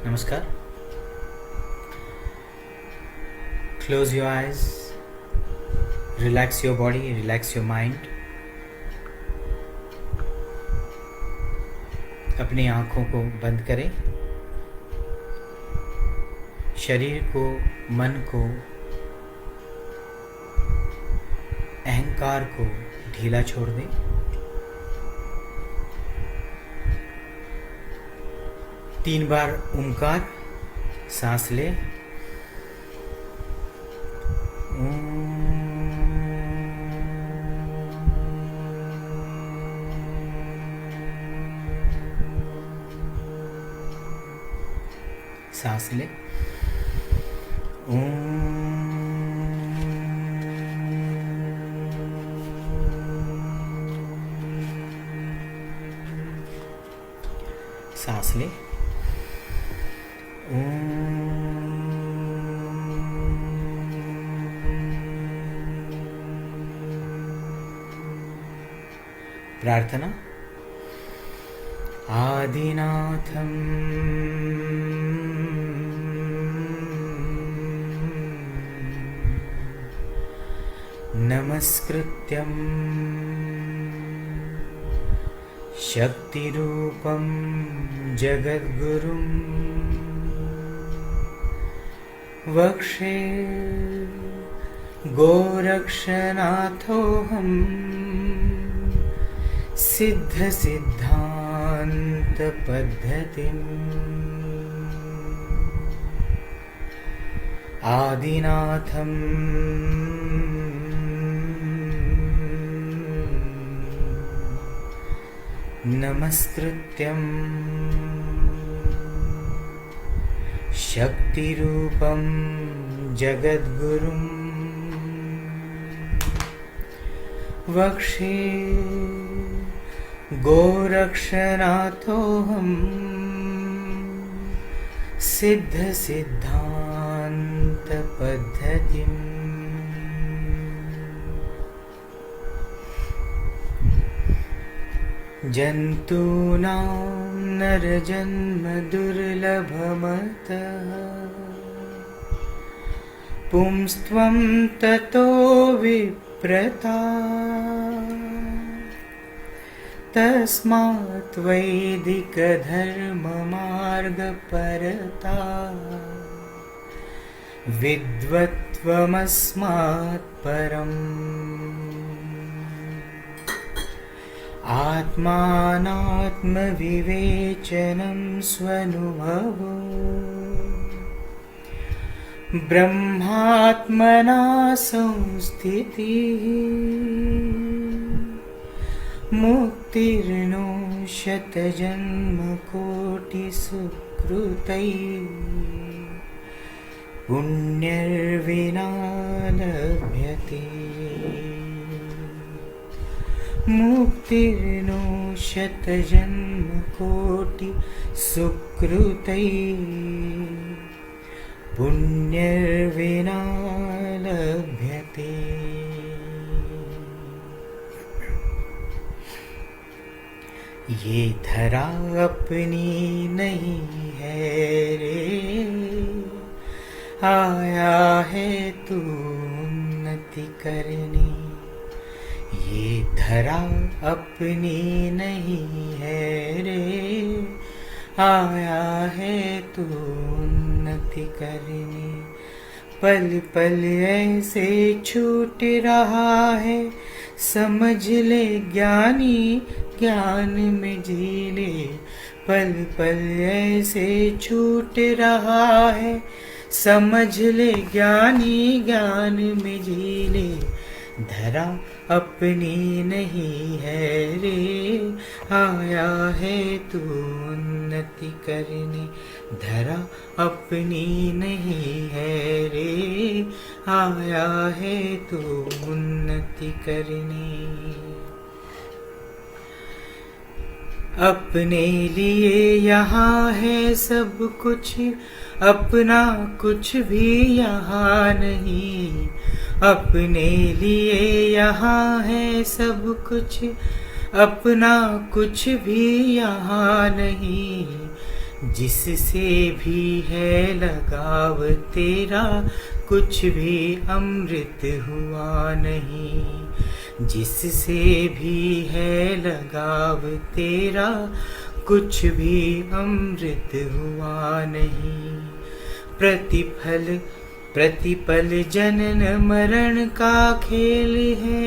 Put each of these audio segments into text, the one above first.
नमस्कार. Close your eyes, relax your body, relax your mind. अपनी आँखों को बंद करें. शरीर को, मन को, अहंकार को ढीला छोड़ दें. तीन बार ओंकार सांस ले. सांस ले. सांस ले. प्रार्थना. आदिनाथं नमस्कृत्यं शक्तिरूपं जगद्गुरुं वक्षे गोरक्षनाथोऽहं सिद्धसिद्धान्तपद्धतिम् आदिनाथं नमस्कृत्यं शक्तिरूपं जगद्गुरुं वक्षे गोरक्षनाथोऽहं सिद्धसिद्धान्तपद्धतिम् जन्तूनां नरजन्म दुर्लभमतः पुंस्त्वं ततो विप्रता तस्मात् वैदिकधर्ममार्गपरता विद्वत्त्वमस्मात् परम् आत्मानात्मविवेचनं स्वनुभवो ब्रह्मात्मना संस्थितिः मुक्तिर्नो शतजन्मकोटिसुकृतैः पुण्यर्विना लभ्यते मुक्तिर्नो शतजन्मकोटिसुकृतैः पुण्यर्विना लभ्यते. ये धरा अपनी नहीं है रे, आया है तू उन्नति करने. ये धरा अपनी नहीं है रे, आया है तू उन्नति करने. पल पल ऐसे छूट रहा है, समझ ले ज्ञानी ज्ञान में जी ले. पल पल ऐसे छूट रहा है, समझ ले ज्ञानी ज्ञान में जी ले. धरा अपनी नहीं है रे, आया है तू उन्नति करने. धरा अपनी नहीं है रे, आया है तू उन्नति करने. अपने लिए यहाँ है सब कुछ, अपना कुछ भी यहाँ नहीं. अपने लिए यहाँ है सब कुछ, अपना कुछ भी यहाँ नहीं. जिससे भी है लगाव तेरा, कुछ भी अमृत हुआ नहीं। जिससे भी है लगाव तेरा, कुछ भी अमृत हुआ नहीं। प्रतिफल प्रतिपल जनन मरण का खेल है।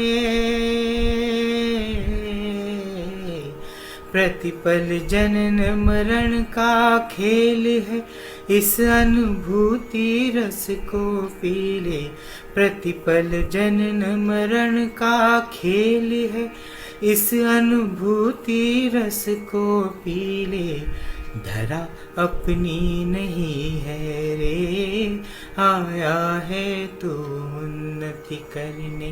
प्रतिपल जनन मरण का खेल है, इस अनुभूति रस को पी ले। प्रतिपल जनन मरण का खेल है, इस अनुभूति रस को पी ले। धरा अपनी नहीं है रे, आया है तू उन्नति करने।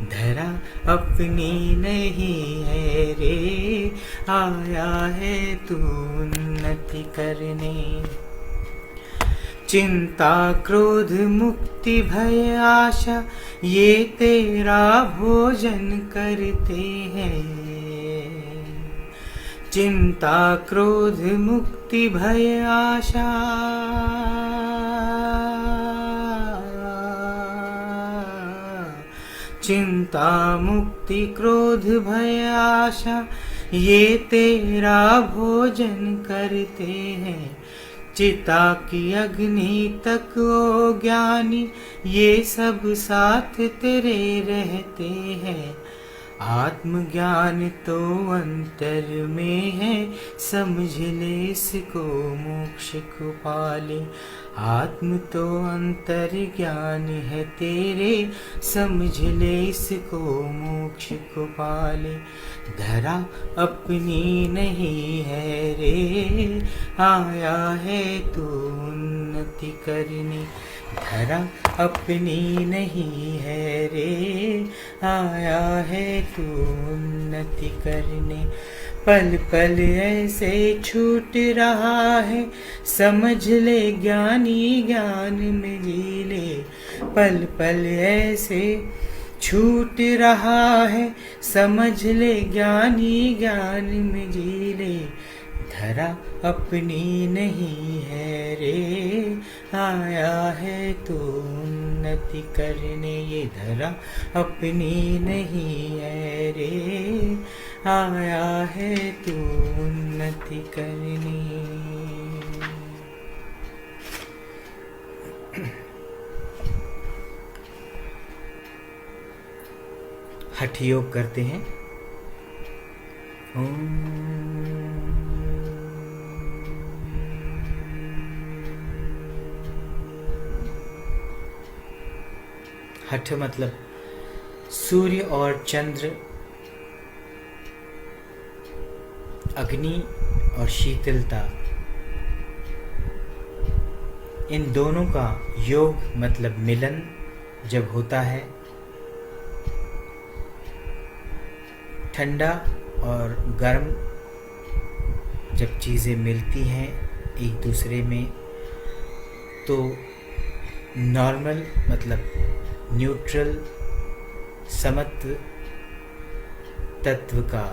धरा अपनी नहीं है रे, आया है तू उन्नति करने। चिंता क्रोध मुक्ति भय आशा, ये तेरा भोजन करते हैं। चिंता क्रोध मुक्ति भय आशा, चिंता मुक्ति क्रोध भय आशा, ये तेरा भोजन करते हैं। चिता की अग्नि तक ओ ज्ञानी, ये सब साथ तेरे रहते हैं। आत्मज्ञान तो अंतर में है, समझ ले इसको मोक्ष को पाले। आत्म तो अंतर ज्ञान है तेरे, समझ ले इसको मोक्ष को पाले। धरा अपनी नहीं है रे, आया है तू उन्नति करने। धरा अपनी नहीं है रे, आया है तू उन्नति करने। पल पल ऐसे छूट रहा है, समझ ले ज्ञानी ज्ञान में जी ले। पल पल ऐसे छूट रहा है, समझ ले ज्ञानी ज्ञान में जी ले। धरा अपनी नहीं है रे, आया है तू उन्नति करने। ये धरा अपनी नहीं है रे, आया है तू उन्नति करने। हठ योग करते हैं। हठ मतलब सूर्य और चंद्र, अग्नि और शीतलता, इन दोनों का योग मतलब मिलन जब होता है। ठंडा और गर्म जब चीज़ें मिलती हैं एक दूसरे में, तो नॉर्मल मतलब न्यूट्रल समत्व तत्व का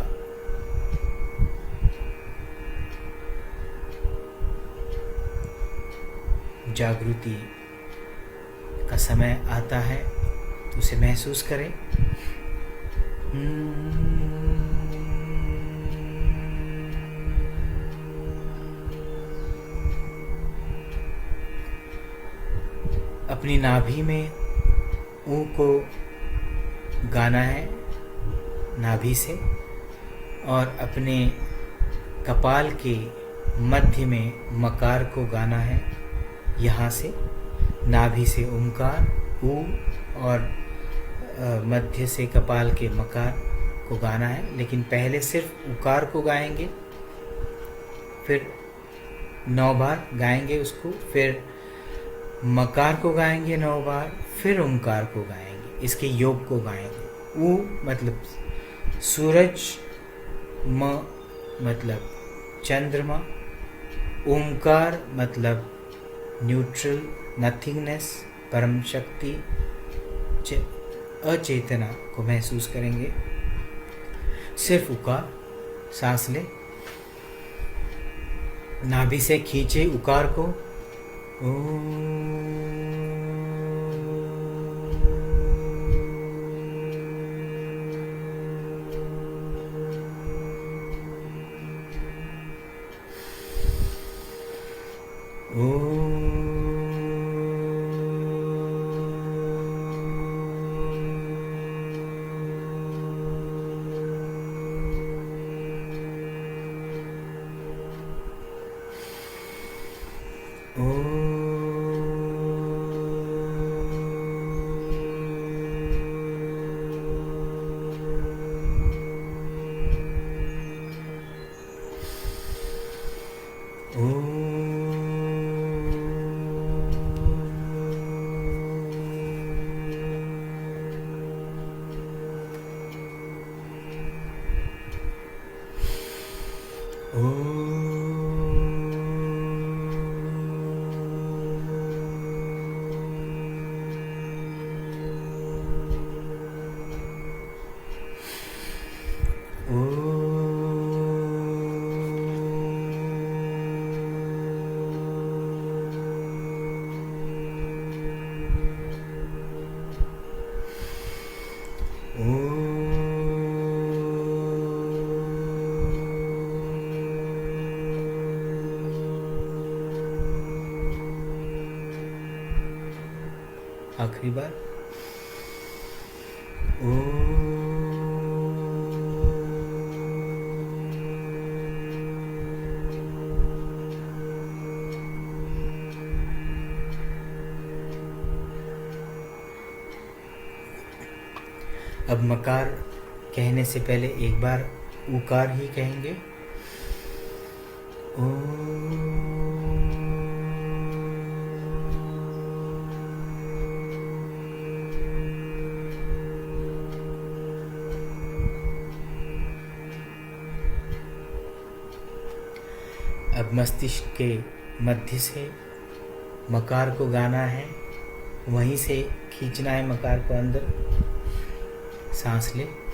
जागृति का समय आता है, तो उसे महसूस करें। अपनी नाभि में ऊ को गाना है नाभि से, और अपने कपाल के मध्य में मकार को गाना है यहाँ से, नाभि से ओंकार ऊ, और मध्य से कपाल के मकार को गाना है। लेकिन पहले सिर्फ उकार को गाएंगे, फिर 9 बार गाएंगे उसको, फिर मकार को गाएंगे 9 बार, फिर ओंकार को गाएंगे। इसके योग को गाएंगे। ऊ मतलब सूरज, म मतलब चंद्रमा, ओंकार मतलब न्यूट्रल नथिंगनेस, परम शक्ति, अचेतना को महसूस करेंगे। सिर्फ उकार, सांस ले। नाभि से खींचे उकार को। ओम। आखिरी बार। अब मकार कहने से पहले एक बार उकार ही कहेंगे। अब मस्तिष्क के मध्य से मकार को गाना है, वहीं से खींचना है मकार को अंदर। सांस ले।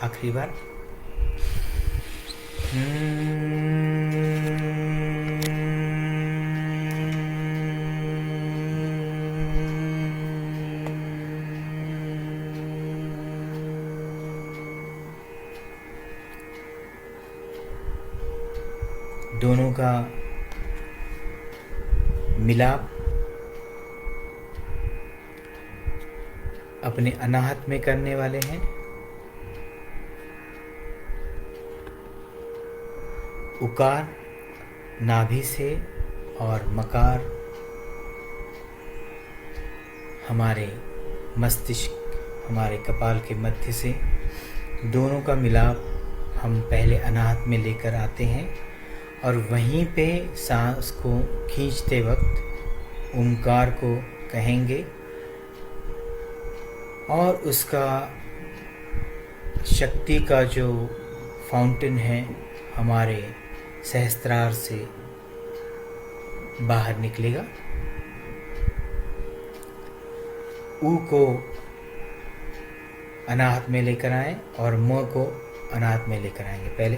आखिरी बार। दोनों का मिलाप अपने अनाहत में करने वाले हैं। उकार नाभि से और मकार हमारे मस्तिष्क, हमारे कपाल के मध्य से, दोनों का मिलाप हम पहले अनाहत में लेकर आते हैं और वहीं पे सांस को खींचते वक्त ओमकार को कहेंगे और उसका शक्ति का जो फाउंटेन है हमारे सहस्त्रार से बाहर निकलेगा। ऊ को अनाहत में लेकर आए और म को अनाहत में लेकर आएंगे। पहले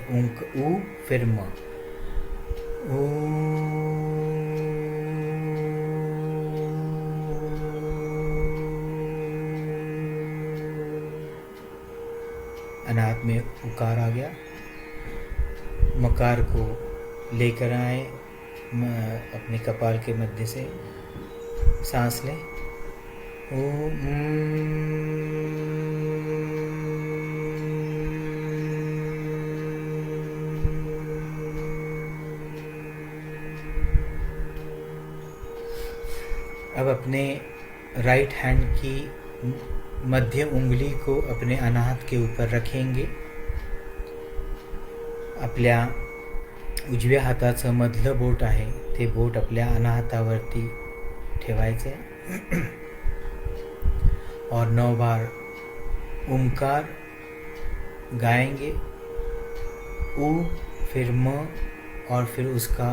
ऊ फिर म। अनाहत में उकार आ गया। मकार को लेकर आए अपने कपाल के मध्य से, सांस लें। अब अपने राइट हैंड की मध्य उंगली को अपने अनाहत के ऊपर रखेंगे। आपल्या उजव्या हाताचं मधलं बोट आहे ते बोट आपल्या अनाहतावरती ठेवायचं आहे और 9 बार ओमकार गाएंगे। ऊ फिर म और फिर उसका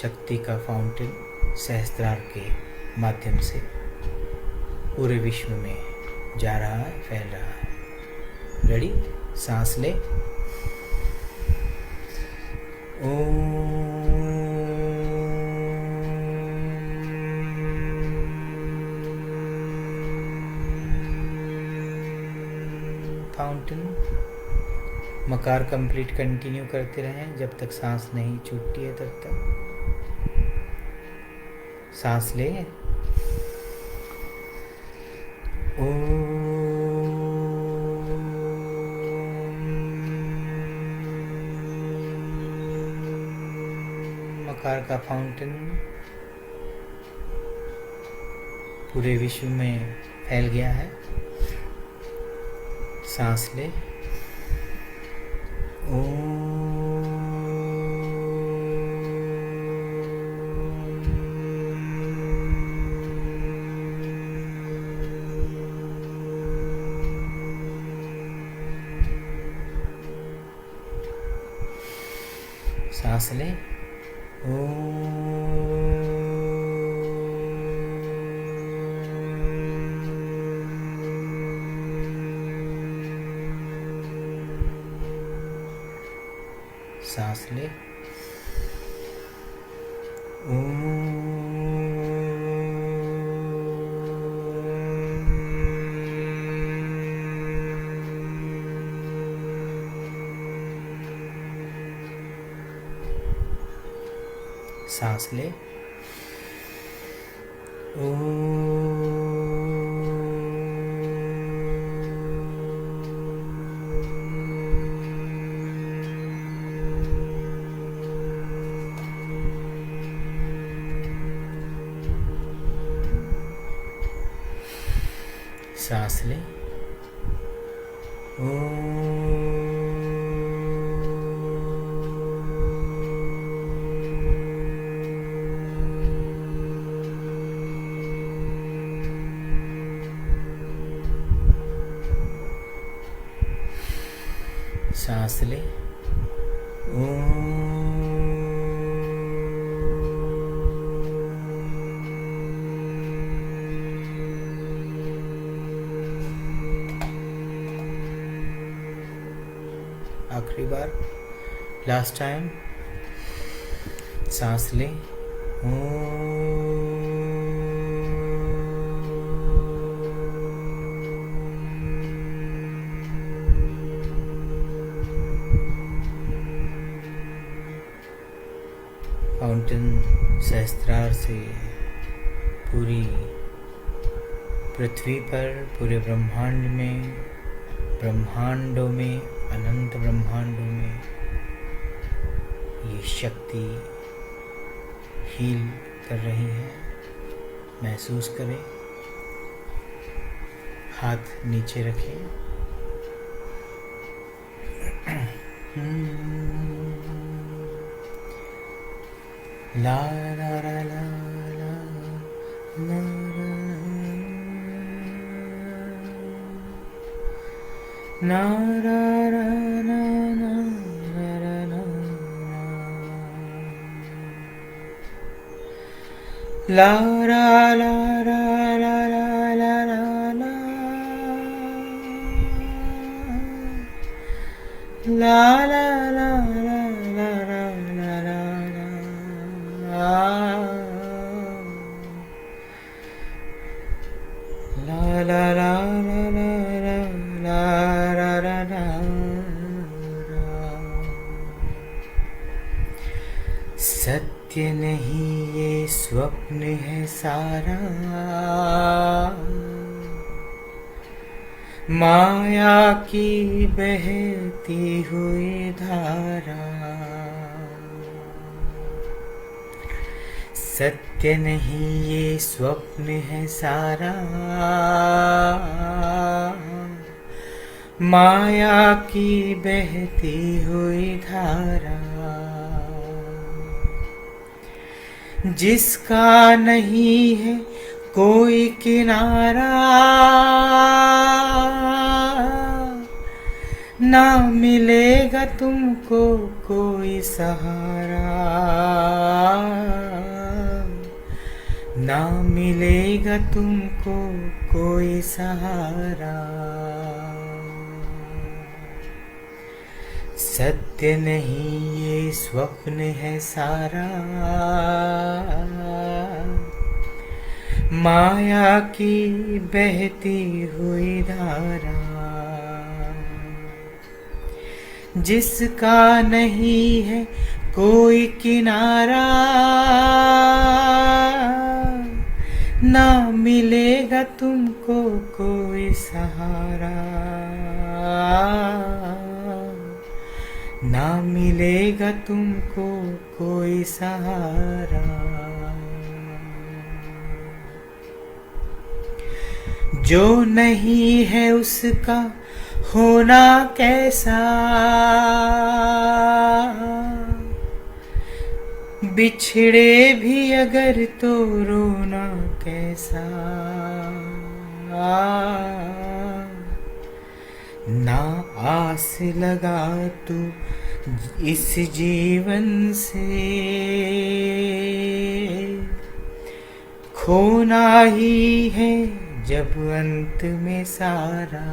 शक्ति का फाउंटेन सहस्त्रार के माध्यम से पूरे विश्व में जा रहा है, फैल रहा है। रेडी? सांस ले। फाउंटेन मकार कंप्लीट कंटिन्यू करते रहें जब तक सांस नहीं छूटती है, तब तक सांस ले। मकार का फाउंटेन पूरे विश्व में फैल गया है। सांस ले। सांस ले। सांस ले। सांस ले। सांस ले। सांस ले। आखिरी बार, लास्ट टाइम। सांस ले। फाउंटेन सहस्त्रार से पूरी पृथ्वी पर, पूरे ब्रह्मांड में, ब्रह्मांडों में, अनंत ब्रह्मांडों में ये शक्ति हील कर रही है। महसूस करें। हाथ नीचे रखें। ला ला ला ला ला ला ना रा रा ना ना रा ना ला रा ला रा ला ला ला ला ला ला ला ला ला ला ला ला ला ला सत्य नहीं ये स्वप्न है सारा, माया की बहती हुई धारा। सत्य नहीं ये स्वप्न है सारा, माया की बहती हुई धारा। जिसका नहीं है कोई किनारा, ना मिलेगा तुमको कोई सहारा, ना मिलेगा तुमको कोई सहारा। सत्य नहीं ये स्वप्न है सारा, माया की बहती हुई धारा। जिसका नहीं है कोई किनारा, ना मिलेगा तुमको कोई सहारा, ना मिलेगा तुमको कोई सहारा। जो नहीं है उसका होना कैसा, बिछड़े भी अगर तो रोना कैसा। ना आस लगा तू इस जीवन से, खोना ही है जब अंत में सारा।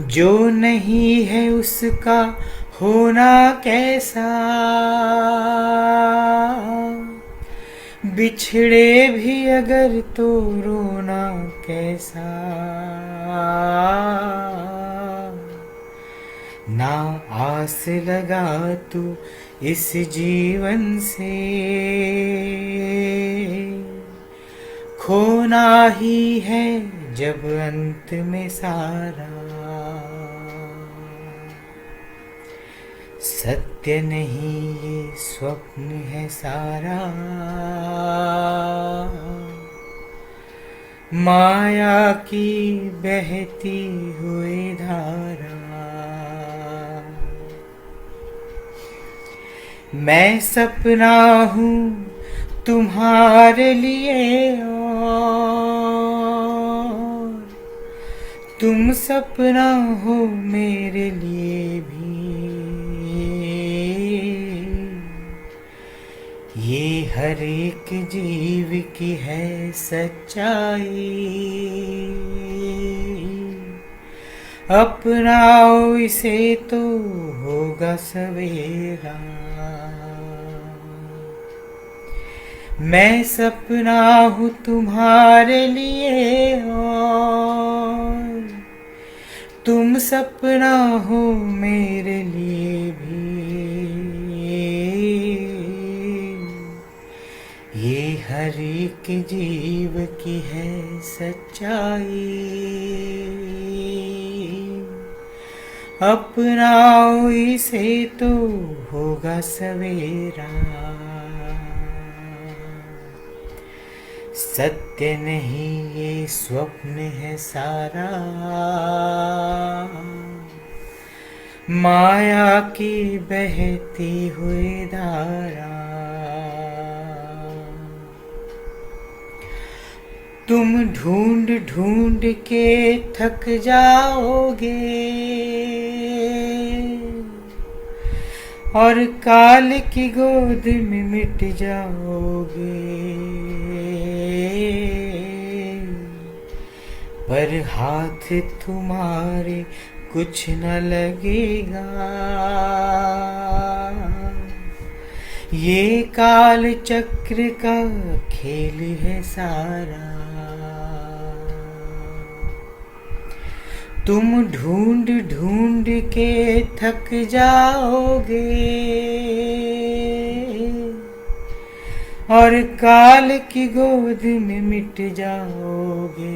जो नहीं है उसका होना कैसा, बिछड़े भी अगर तो रोना कैसा। ना आस लगा तू इस जीवन से, खोना ही है जब अंत में सारा। सत्य नहीं ये स्वप्न है सारा, माया की बहती हुई धारा। मैं सपना हूँ तुम्हारे लिए और तुम सपना हो मेरे लिए भी। ये हर एक जीव की है सच्चाई, अपनाओ इसे तो होगा सवेरा। मैं सपना हूँ तुम्हारे लिए और तुम सपना हो मेरे लिए भी। ये हर एक जीव की है सच्चाई, अपनाओ इसे तो होगा सवेरा। सत्य नहीं ये स्वप्न है सारा, माया की बहती हुई धारा। तुम ढूंढ ढूंढ के थक जाओगे और काल की गोद में मिट जाओगे, पर हाथ तुम्हारे कुछ न लगेगा। ये काल चक्र का खेल है सारा। तुम ढूंढ ढूंढ के थक जाओगे और काल की गोद में मिट जाओगे,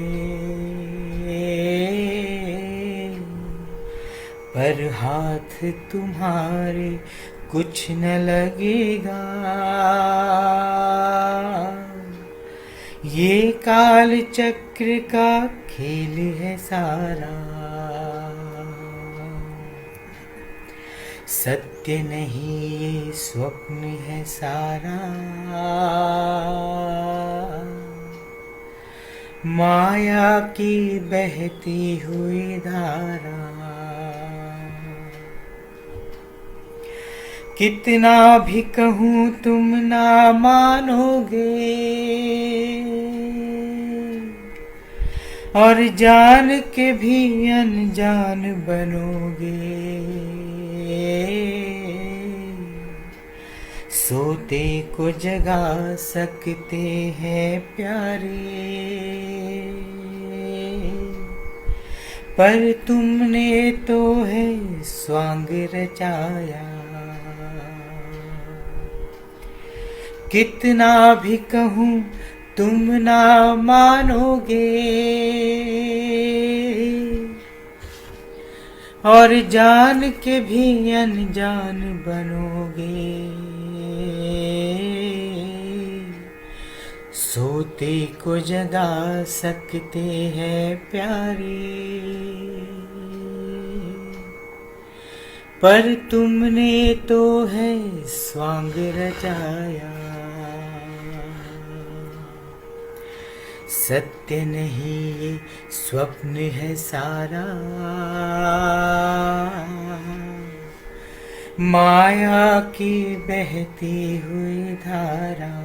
पर हाथ तुम्हारे कुछ न लगेगा। ये काल चक्र का खेल है सारा। सत्य नहीं ये स्वप्न है सारा, माया की बहती हुई धारा। कितना भी कहूँ तुम ना मानोगे और जान के भी अनजान बनोगे। सोते को जगा सकते हैं प्यारे, पर तुमने तो है स्वांग रचाया। कितना भी कहूँ तुम ना मानोगे और जान के भी अनजान बनोगे। सोते को जगा सकते हैं प्यारे, पर तुमने तो है स्वांग रचाया। सत्य नहीं ये स्वप्न है सारा, माया की बहती हुई धारा।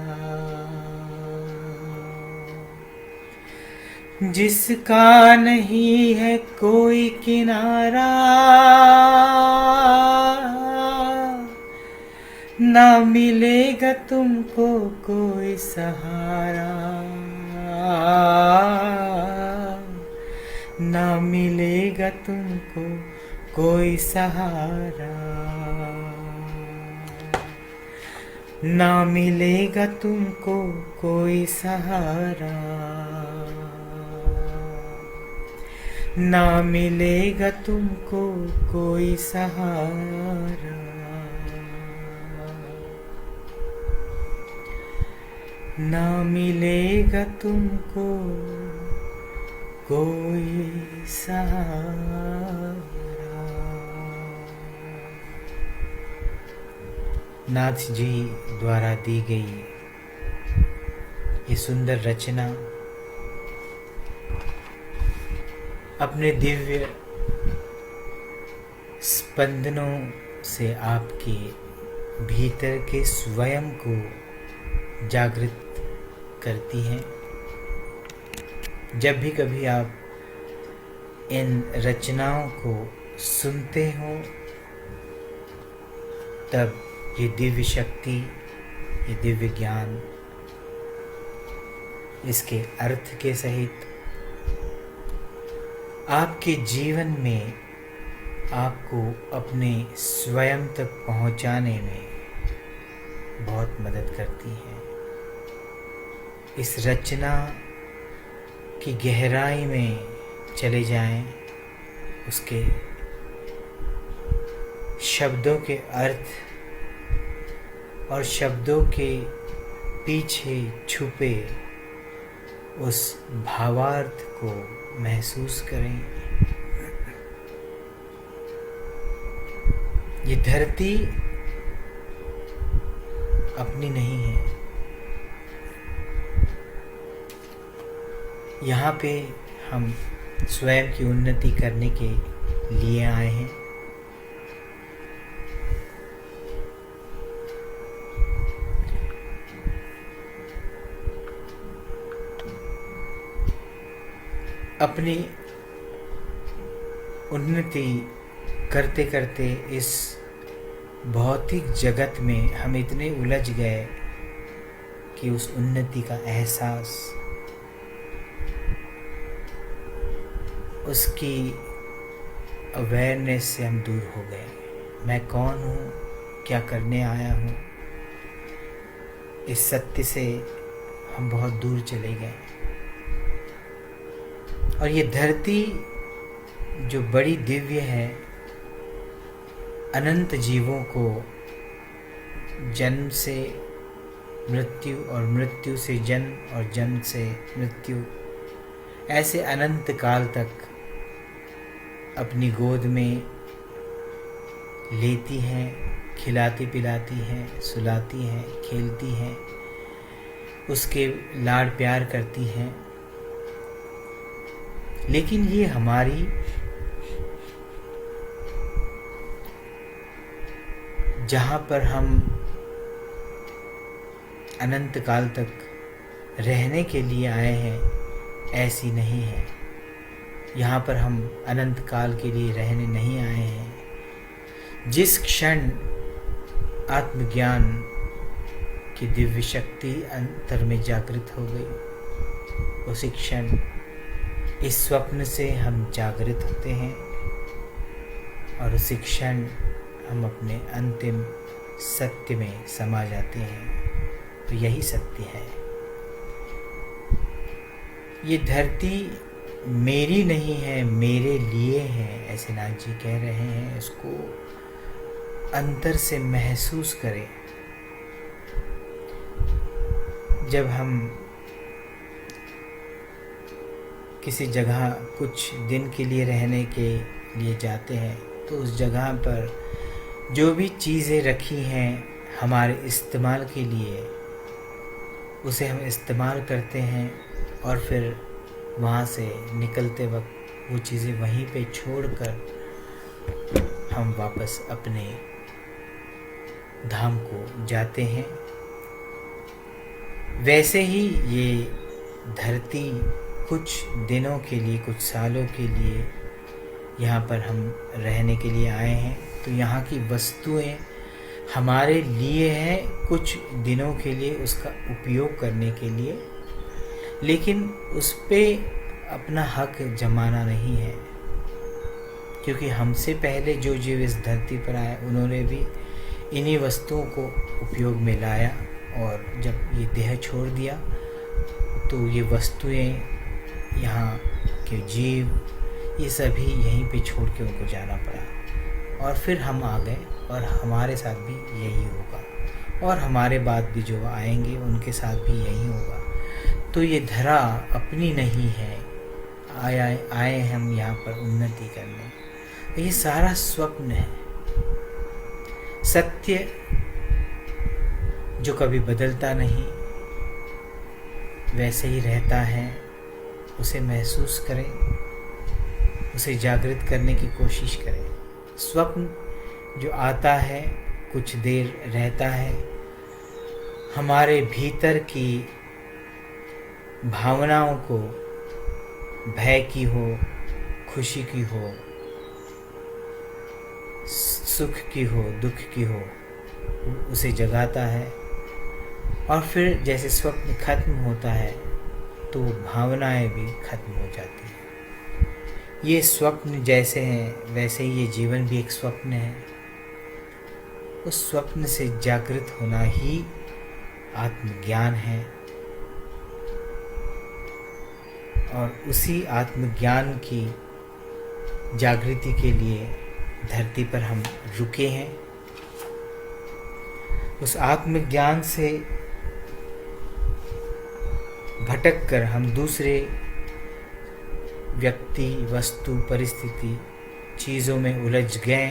जिसका नहीं है कोई किनारा, ना मिलेगा तुमको कोई सहारा, ना मिलेगा तुमको कोई सहारा, ना मिलेगा तुमको कोई सहारा, ना मिलेगा तुमको कोई सहारा, ना मिलेगा तुमको कोई सहारा। नाथ जी द्वारा दी गई ये सुंदर रचना अपने दिव्य स्पंदनों से आपके भीतर के स्वयं को जागृत करती हैं। जब भी कभी आप इन रचनाओं को सुनते हो तब ये दिव्य शक्ति, ये दिव्य ज्ञान, इसके अर्थ के सहित आपके जीवन में आपको अपने स्वयं तक पहुंचाने में बहुत मदद करती है। इस रचना की गहराई में चले जाएं, उसके शब्दों के अर्थ और शब्दों के पीछे छुपे उस भावार्थ को महसूस करें। ये धरती अपनी नहीं है। यहाँ पे हम स्वयं की उन्नति करने के लिए आए हैं। अपनी उन्नति करते करते इस भौतिक जगत में हम इतने उलझ गए कि उस उन्नति का एहसास, उसकी अवेयरनेस से हम दूर हो गए। मैं कौन हूँ, क्या करने आया हूँ, इस सत्य से हम बहुत दूर चले गए। और ये धरती जो बड़ी दिव्य है, अनंत जीवों को जन्म से मृत्यु और मृत्यु से जन्म और जन्म से मृत्यु, ऐसे अनंत काल तक अपनी गोद में लेती हैं, खिलाती पिलाती हैं, सुलाती हैं, खेलती हैं, उसके लाड़ प्यार करती हैं। लेकिन ये हमारी जहाँ पर हम अनंत काल तक रहने के लिए आए हैं, ऐसी नहीं है। यहाँ पर हम अनंत काल के लिए रहने नहीं आए हैं। जिस क्षण आत्मज्ञान की दिव्य शक्ति अंतर में जागृत हो गई, उसी क्षण इस स्वप्न से हम जागृत होते हैं और उसी क्षण हम अपने अंतिम सत्य में समा जाते हैं। तो यही सत्य है। ये धरती मेरी नहीं है, मेरे लिए है, ऐसे नाथ जी कह रहे हैं। इसको अंतर से महसूस करें। जब हम किसी जगह कुछ दिन के लिए रहने के लिए जाते हैं, तो उस जगह पर जो भी चीज़ें रखी हैं हमारे इस्तेमाल के लिए, उसे हम इस्तेमाल करते हैं और फिर वहाँ से निकलते वक्त वो चीज़ें वहीं पे छोड़कर हम वापस अपने धाम को जाते हैं। वैसे ही ये धरती कुछ दिनों के लिए, कुछ सालों के लिए यहाँ पर हम रहने के लिए आए हैं। तो यहाँ की वस्तुएं हमारे लिए हैं कुछ दिनों के लिए, उसका उपयोग करने के लिए, लेकिन उस पे अपना हक जमाना नहीं है। क्योंकि हमसे पहले जो जीव इस धरती पर आए, उन्होंने भी इन्हीं वस्तुओं को उपयोग में लाया, और जब ये देह छोड़ दिया तो ये वस्तुएं, यहाँ के जीव, ये सभी यहीं पे छोड़ के उनको जाना पड़ा। और फिर हम आ गए, और हमारे साथ भी यही होगा, और हमारे बाद भी जो आएंगे उनके साथ भी यही होगा। तो ये धरा अपनी नहीं है, आए हम यहाँ पर उन्नति करने। ये सारा स्वप्न है। सत्य जो कभी बदलता नहीं, वैसे ही रहता है। उसे महसूस करें, उसे जागृत करने की कोशिश करें। स्वप्न जो आता है, कुछ देर रहता है, हमारे भीतर की भावनाओं को, भय की हो, खुशी की हो, सुख की हो, दुख की हो, उसे जगाता है। और फिर जैसे स्वप्न खत्म होता है तो भावनाएं भी खत्म हो जाती हैं। ये स्वप्न जैसे हैं वैसे ही ये जीवन भी एक स्वप्न है। उस स्वप्न से जागृत होना ही आत्मज्ञान है, और उसी आत्मज्ञान की जागृति के लिए धरती पर हम रुके हैं। उस आत्मज्ञान से भटक कर हम दूसरे व्यक्ति, वस्तु, परिस्थिति, चीज़ों में उलझ गए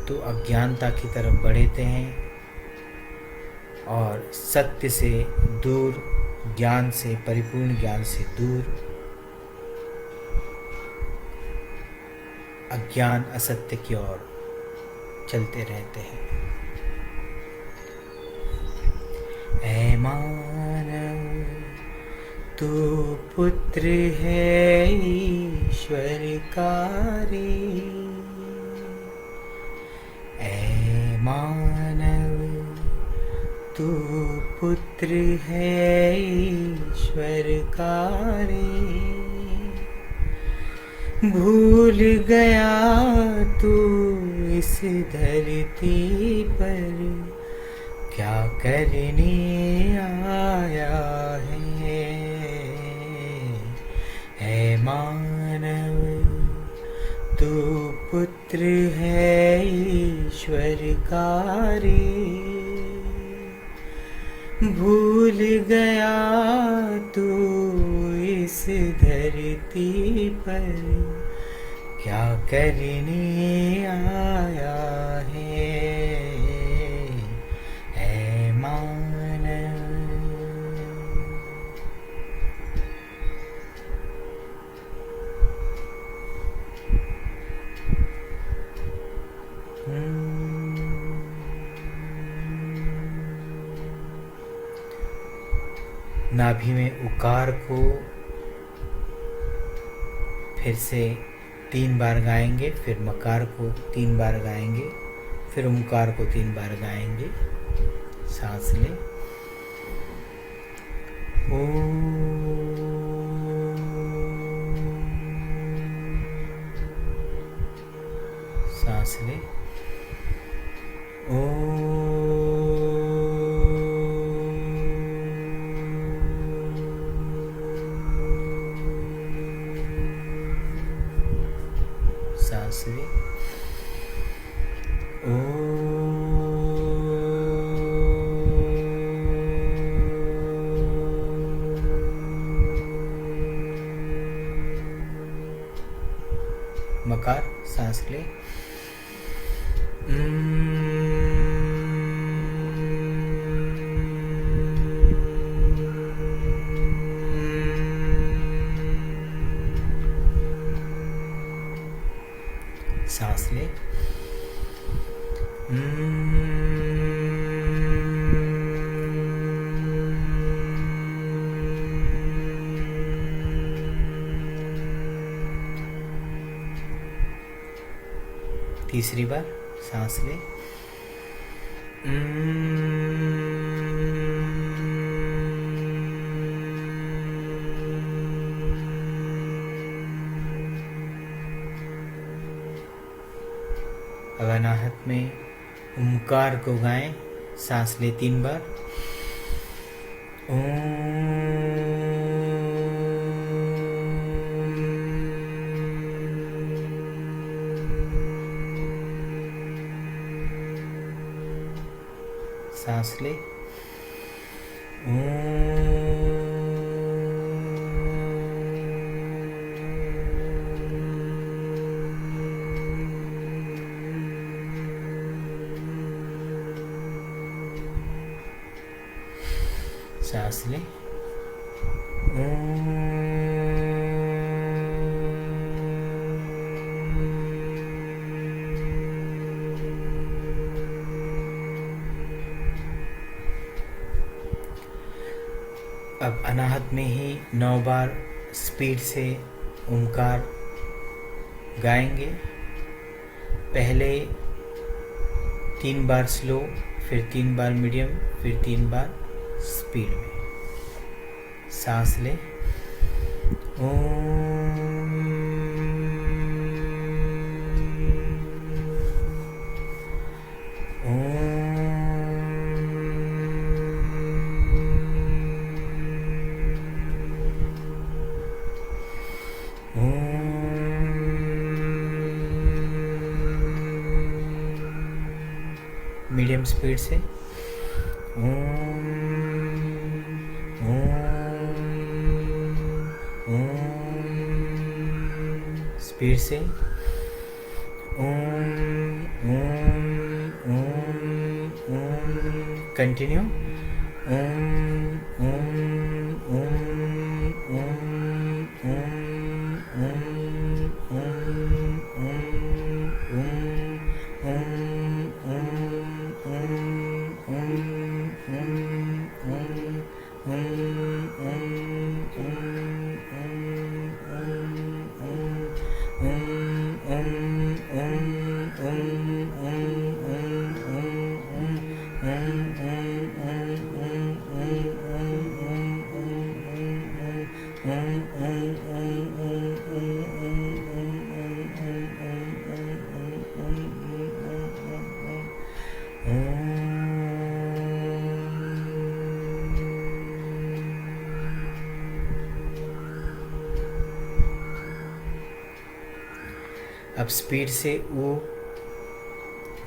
तो अज्ञानता की तरफ बढ़ते हैं और सत्य से दूर, ज्ञान से, परिपूर्ण ज्ञान से दूर अज्ञान, असत्य की ओर चलते रहते हैं। ऐ मानव, तू पुत्र है ईश्वर का रे। ऐ मानव, तू पुत्र है ईश्वर का रे। भूल गया तू इस धरती पर क्या करने आया है। ऐ मानव, तू पुत्र है ईश्वर का रे। भूल गया तू इस धरती पर क्या करने आया है। ऐ मानव, नाभि में उकार को फिर से 3 बार गाएंगे, फिर मकार को 3 बार गाएंगे, फिर ओंकार को 3 बार गाएंगे। सांस लें। सांस लें। सांस लें। मकार, सांस लें। सांस लें। तीसरी बार सांस लें। अब अनाहत में ओंकार को गाएं। सांस ले 3 बार। सांस ले। सांस ले। अब अनाहत में ही 9 बार स्पीड से ओंकार गाएंगे। पहले 3 बार स्लो, फिर 3 बार मीडियम, फिर 3 बार स्पीड में। सांस लें। एकदम स्पीड से। ओम ओम ओम, स्पीड से। ओम ओम ओम ओम, कंटिन्यू। ओम ओम ओम ओम ओम अब स्पीड से ओ,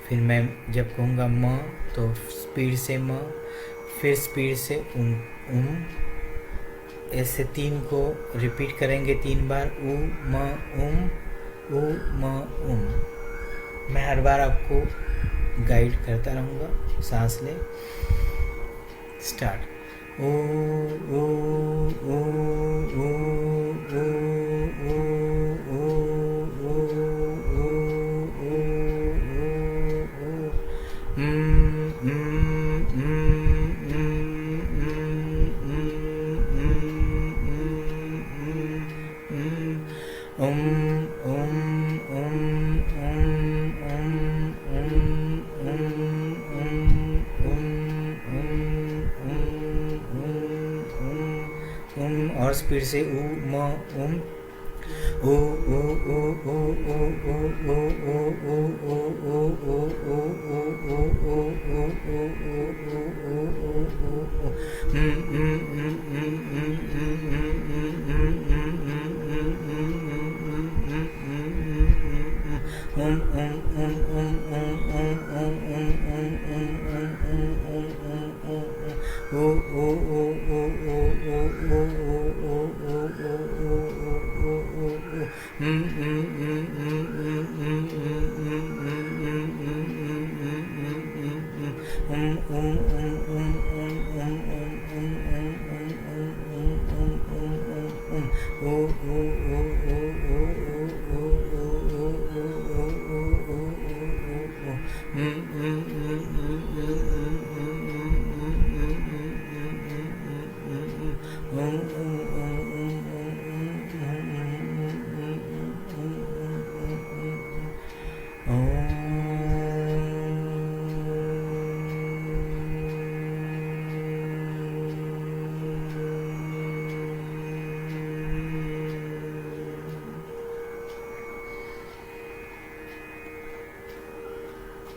फिर मैं जब कहूँगा म तो स्पीड से म, फिर स्पीड से ऐसे 3 को रिपीट करेंगे 3 बार। उ म उ म मैं हर बार आपको गाइड करता रहूँगा। सांस ले। स्टार्ट। ओ ओ ओ ओ ओ ओ और स्पीड से उ म उम ओ ओ ओ ओ ओ ओ ओ ओ ओ ओ ओ ओ ओ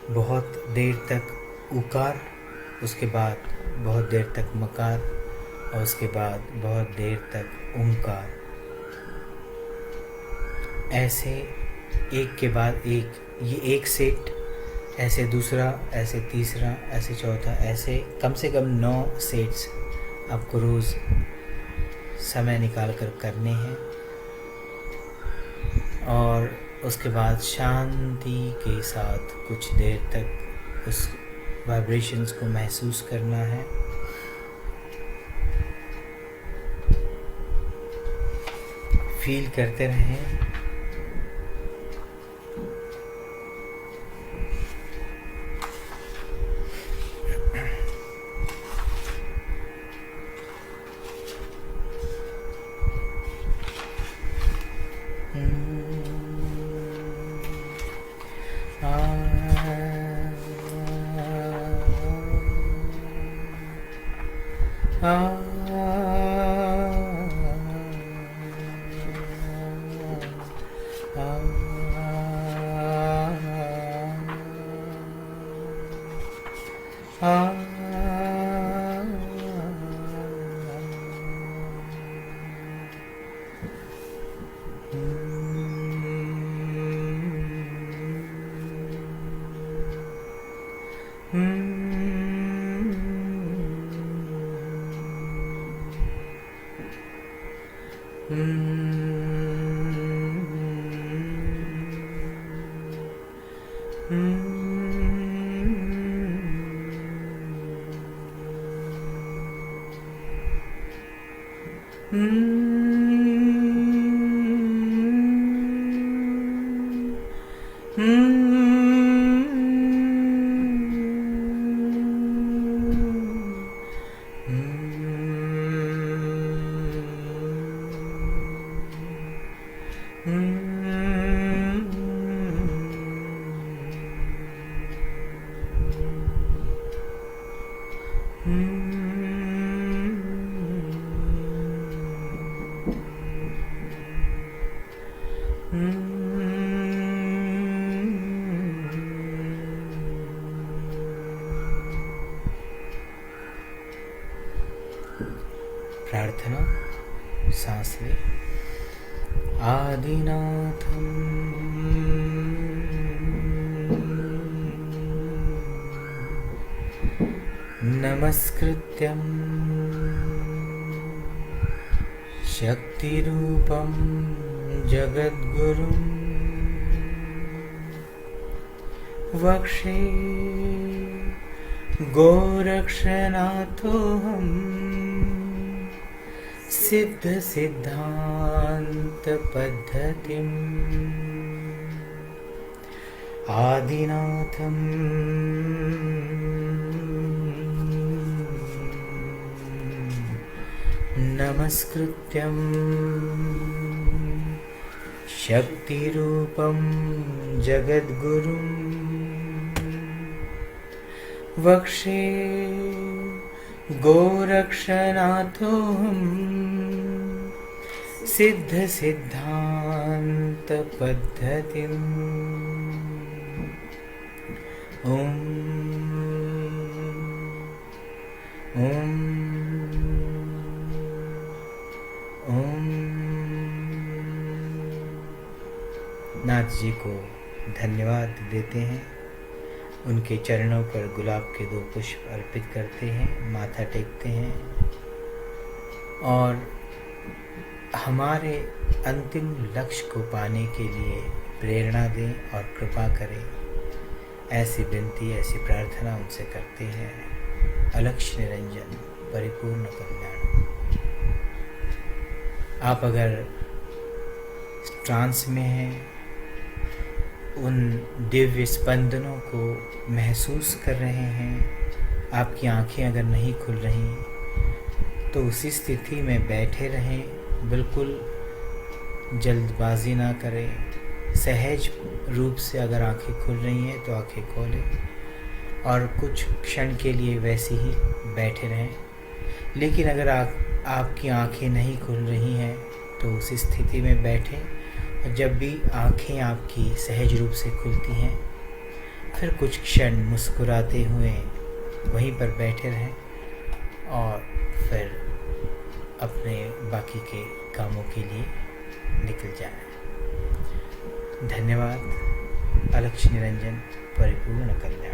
बहुत देर तक उकार, उसके बाद बहुत देर तक मकार, और उसके बाद बहुत देर तक ओंकार। ऐसे एक के बाद एक, ये एक सेट, ऐसे दूसरा, ऐसे तीसरा, ऐसे चौथा, ऐसे कम से कम 9 सेट्स आपको रोज़ समय निकाल कर करने हैं। और उसके बाद शांति के साथ कुछ देर तक उस वाइब्रेशंस को महसूस करना है। फील करते रहें। प्रार्थना सांस ले। आदिनाथम नमस्कृत्यं शक्तिरूपं जगद्गुरुं वक्षे गोरक्षनाथोऽहम् सिद्धसिद्धान्तपद्धतिम् आदिनाथं नमस्कृत्यं शक्तिरूपं जगद्गुरुं वक्षे गोरक्षनाथोऽहम् सिद्धसिद्धान्तपद्धतिम् ॐ नाथ जी को धन्यवाद देते हैं, उनके चरणों पर गुलाब के 2 पुष्प अर्पित करते हैं, माथा टेकते हैं और हमारे अंतिम लक्ष्य को पाने के लिए प्रेरणा दें और कृपा करें, ऐसी विनती, ऐसी प्रार्थना उनसे करते हैं। अलक्ष्य निरंजन परिपूर्ण कल्याण। आप अगर ट्रांस में हैं, उन दिव्य स्पंदनों को महसूस कर रहे हैं, आपकी आंखें अगर नहीं खुल रही तो उसी स्थिति में बैठे रहें, बिल्कुल जल्दबाजी ना करें। सहज रूप से अगर आंखें खुल रही हैं तो आंखें खोलें और कुछ क्षण के लिए वैसे ही बैठे रहें। लेकिन अगर आपकी आंखें नहीं खुल रही हैं तो उसी स्थिति में बैठें और जब भी आंखें आपकी सहज रूप से खुलती हैं फिर कुछ क्षण मुस्कुराते हुए वहीं पर बैठे रहें और फिर अपने बाकी के कामों के लिए निकल जाएं। धन्यवाद। अलक्ष्य निरंजन परिपूर्ण कल्याण।